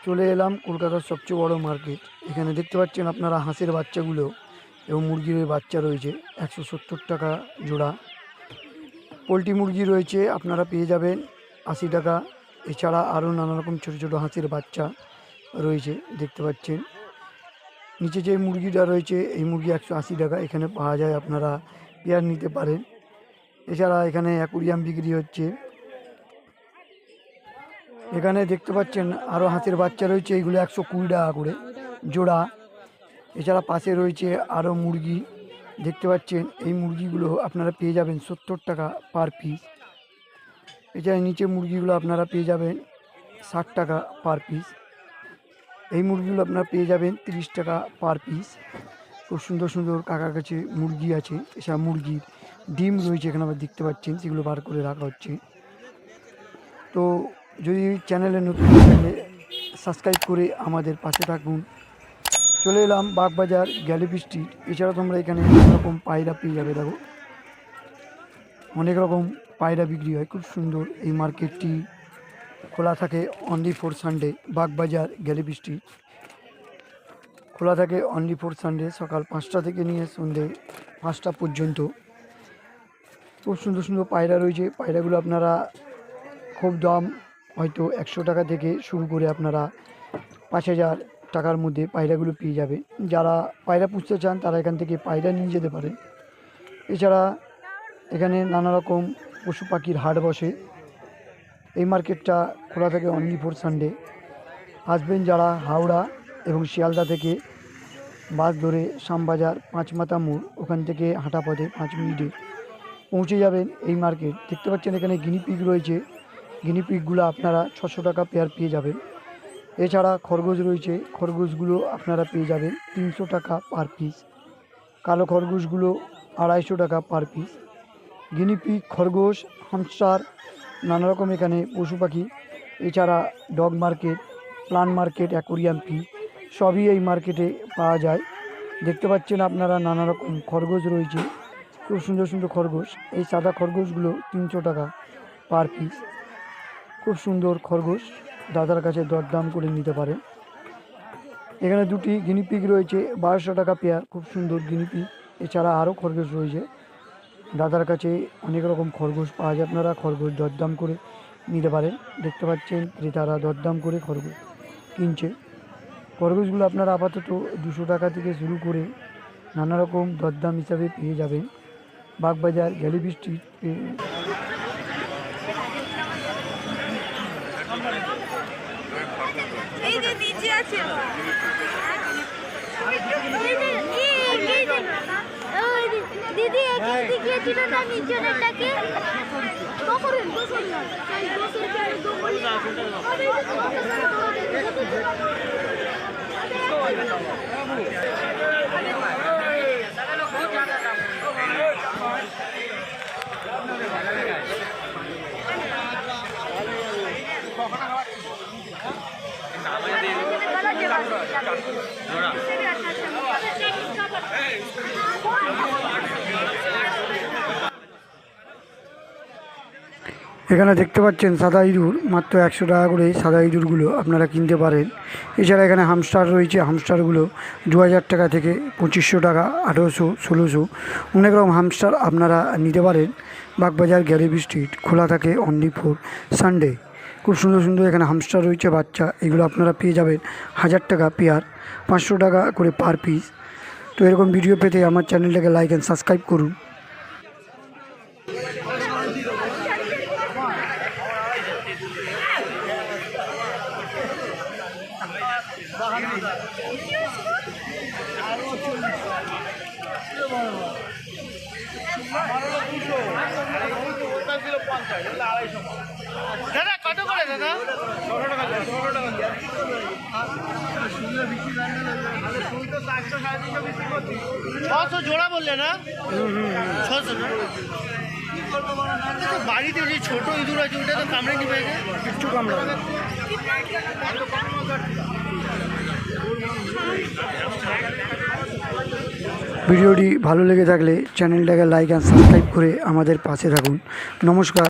চলে এলাম কলকাতার সবচেয়ে বড় মার্কেট। এখানে দেখতে পাচ্ছেন আপনারা হাঁসের বাচ্চাগুলো এবং মুরগির বাচ্চা রয়েছে 170 টাকা জোড়া। পোলট্রি মুরগি রয়েছে আপনারা পেয়ে যাবেন 80 টাকা। এছাড়া আরও নানা রকম ছোটো ছোটো হাঁসের বাচ্চা রয়েছে দেখতে পাচ্ছেন। নিচে যে মুরগিটা রয়েছে এই মুরগি 180 টাকা এখানে পাওয়া যায়, আপনারা পেয়ার নিতে পারেন। এছাড়া এখানে অ্যাকুরিয়াম বিক্রি হচ্ছে। এখানে দেখতে পাচ্ছেন আরও হাঁসের বাচ্চা রয়েছে, এইগুলো 120 টাকা করে জোড়া। এছাড়া পাশে রয়েছে আরও মুরগি দেখতে পাচ্ছেন, এই মুরগিগুলো আপনারা পেয়ে যাবেন 70 টাকা পার পিস। এছাড়া নিচে মুরগিগুলো আপনারা পেয়ে যাবেন 60 টাকা পার পিস। এই মুরগিগুলো আপনারা পেয়ে যাবেন 30 টাকা পার পিস। খুব সুন্দর সুন্দর কাকার কাছে মুরগি আছে। এছাড়া মুরগির ডিম রয়েছে এখানে আবার দেখতে পাচ্ছেন, সেগুলো বার করে রাখা হচ্ছে। তো যদি চ্যানেলে নতুন চ্যানেলে সাবস্ক্রাইব করে আমাদের পাশে থাকুন। চলে এলাম বাগবাজার গ্যালিপি স্ট্রিট। এছাড়া তোমরা এখানে অনেক রকম পায়রা পেয়ে যাবে। দেখো অনেক রকম পায়রা বিক্রি হয়, খুব সুন্দর। এই মার্কেটটি খোলা থাকে only for Sunday. Bagbazar Galiff street খোলা থাকে অনলি ফর সানডে, সকাল 5টা থেকে নিয়ে সন্ধ্যে 5টা পর্যন্ত। খুব সুন্দর সুন্দর পায়রা রয়েছে। পায়রাগুলো আপনারা খুব দাম হয়তো 100 টাকা থেকে শুরু করে আপনারা 5000 টাকার মধ্যে পায়রাগুলো পেয়ে যাবে। যারা পায়রা পুষতে চান তারা এখান থেকে পায়রা নিয়ে যেতে পারেন। এছাড়া এখানে নানা রকম পশু পাখির হাট বসে। এই মার্কেটটা খোলা থাকে অনলি ফর সানডে। আসবেন যারা হাওড়া এবং শিয়ালদা থেকে বাস ধরে শ্যামবাজার 5 মাথা মোড়, ওখান থেকে হাঁটা পথে 5 মিনিটে পৌঁছে যাবেন এই মার্কেট। দেখতে পাচ্ছেন এখানে গিনিপিগ রয়েছে, গিনিপিগগুলো আপনারা 600 টাকা পেয়ার পেয়ে যাবেন। এছাড়া খরগোশ রয়েছে, খরগোশগুলো আপনারা পেয়ে যাবেন 300 টাকা পার পিস। কালো খরগোশগুলো 250 টাকা পার পিস। গিনিপিগ, খরগোশ, হামস্টার, নানা রকম এখানে পশু পাখি। এছাড়া dog market, plant market, aquarium ফি সবই এই মার্কেটে পাওয়া যায়। দেখতে পাচ্ছেন আপনারা নানা রকম খরগোশ রয়েছে, খুব সুন্দর সুন্দর খরগোশ। এই সাদা খরগোশগুলো 300 টাকা পার পিস। খুব সুন্দর খরগোশ, দাদার কাছে দরদাম করে নিতে পারেন। এখানে দুটি গিনিপিগ রয়েছে 1200 টাকা পেয়ার, খুব সুন্দর গিনিপিগ। এছাড়া আরও খরগোশ রয়েছে, দাদার কাছে অনেক রকম খরগোশ পাওয়া যায়, আপনারা খরগোশ দরদাম করে নিতে পারেন। দেখতে পাচ্ছেন ক্রেতারা দরদাম করে খরগোশ কিনছে। খরগোশগুলো আপনারা আপাতত 200 টাকা থেকে শুরু করে নানা রকম দরদাম হিসাবে পেয়ে যাবেন বাগবাজার গ্যালিপি স্ট্রিট। দিদি দেখিয়েছিল না নিচনেরটাকে এখানে দেখতে পাচ্ছেন সাদা ইঁদুর, মাত্র 100 টাকা করে সাদা ইঁদুরগুলো আপনারা কিনতে পারেন। এছাড়া এখানে হামস্টার রয়েছে, হামস্টারগুলো 2000 টাকা থেকে 2500 টাকা, 1800, 1600 অনেক রকম হামস্টার আপনারা নিতে পারেন। বাগবাজার গ্যালিপি স্ট্রিট খোলা থাকে অনলি ফর সানডে। খুব সুন্দর সুন্দর এখানে হামস্টার রয়েছে বাচ্চা, এগুলো আপনারা পেয়ে যাবেন 1000 টাকা পেয়ার, 500 টাকা করে পার পিস। তো এরকম ভিডিও পেতে আমার চ্যানেলটাকে লাইক অ্যান্ড সাবস্ক্রাইব করুন। দাদা কত করে দাদা? 600 জোড়া বললে না? 600 না? বাড়িতে যে ছোট ইঁদুর আছে ওটা তো কামড়ে নিবে, একটু কামড়াবে। ভিডিওটি ভালো লেগে থাকলে চ্যানেলটাকে লাইক অ্যান্ড সাবস্ক্রাইব করে আমাদের পাশে থাকুন। নমস্কার।